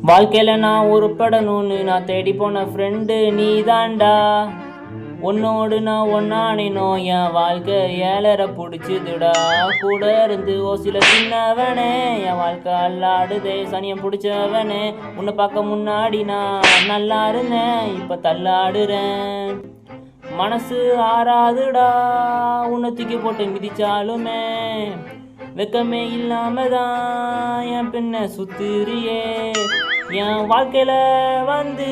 வாழ்க்கையில நான் உருப்படணும்னு நான் தேடி போன ஃப்ரெண்டு நீ தாண்டா. உன்னோடு நான் ஒன்னானினோ என் வாழ்க்கை ஏழரை பிடிச்சிதுடா. கூட இருந்து ஓசில சின்னவனே என் வாழ்க்கை அல்லாடுதே சனியம் பிடிச்சவனே. உன்னை பார்க்க முன்னாடி நான் நல்லா இருந்தேன், இப்ப தள்ளாடுறேன். மனசு ஆறாதுடா உன்னை தூக்கி போட்டு மிதிச்சாலுமே. வெக்கமே இல்லாம தான் என் பின்ன சுத்துறியே. என் வாழ்க்கையில வந்து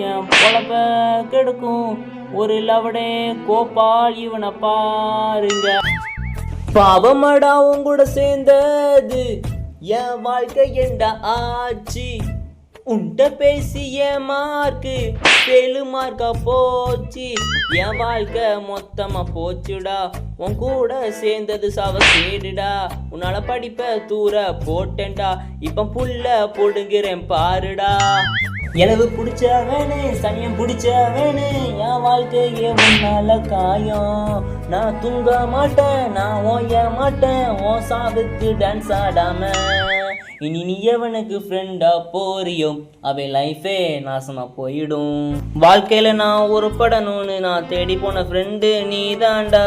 என் பொழப்ப கெடுக்கும் ஒரு லவடே கோபால் இவனை பாருங்க. பாவமடா உன் கூட சேர்ந்தது என் வாழ்க்கை எண்டா ஆச்சு. உன்ட பேசிய மார்க்கு 7 மார்க்கா போச்சு. என் வாழ்க்கை மொத்தமா போச்சுடா. உன் கூட சேர்ந்தது சாவ கேடுடா. உன்னால படிப்ப தூர போட்டேன்டா. இப்ப புல்ல போடுகிறேன் பாருடா. எனவு பிடிச்சவனே சனியம் பிடிச்சவனே என் வாழ்க்கையே உன்னால காயம். நான் தூங்க மாட்டேன், நான் ஓய மாட்டேன் உன் சாவுக்கு டான்ஸ் ஆடாம. இனி நீ எவனுக்கு ஃப்ரெண்டா போறியோ அவன் லைஃபே நாசமா போயிடும். வாழ்க்கையில நான் உருப்படணும்னு நான் தேடி போன ஃப்ரெண்டு நீ தாண்டா.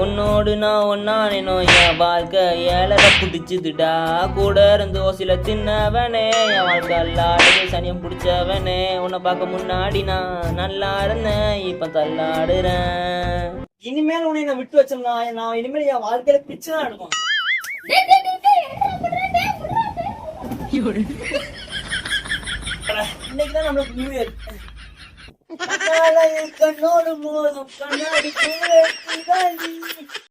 உன்னோடு நான் ஒன்னானேனோ என் வாழ்க்கை ஏழரை பிடிச்சிதுடா. கூட இருந்து ஓசில தின்னவனே என் வாழ்க்கை அல்லாடுது சனியம் பிடிச்சவனே. உன்னை பார்க்க முன்னாடி நான் நல்லா இருந்தேன், இப்ப தள்ளாடுறேன். இனிமேல் உன்னை நான் விட்டு வச்சோம்னா நான் இனிமேல் என் வாழ்க்கையில பிச்சு தான் எடுக்கும். இன்னைக்குதான் நம்மளுக்கு நியூ இயர். கண்ணோடு மோதும் கண்ணாடி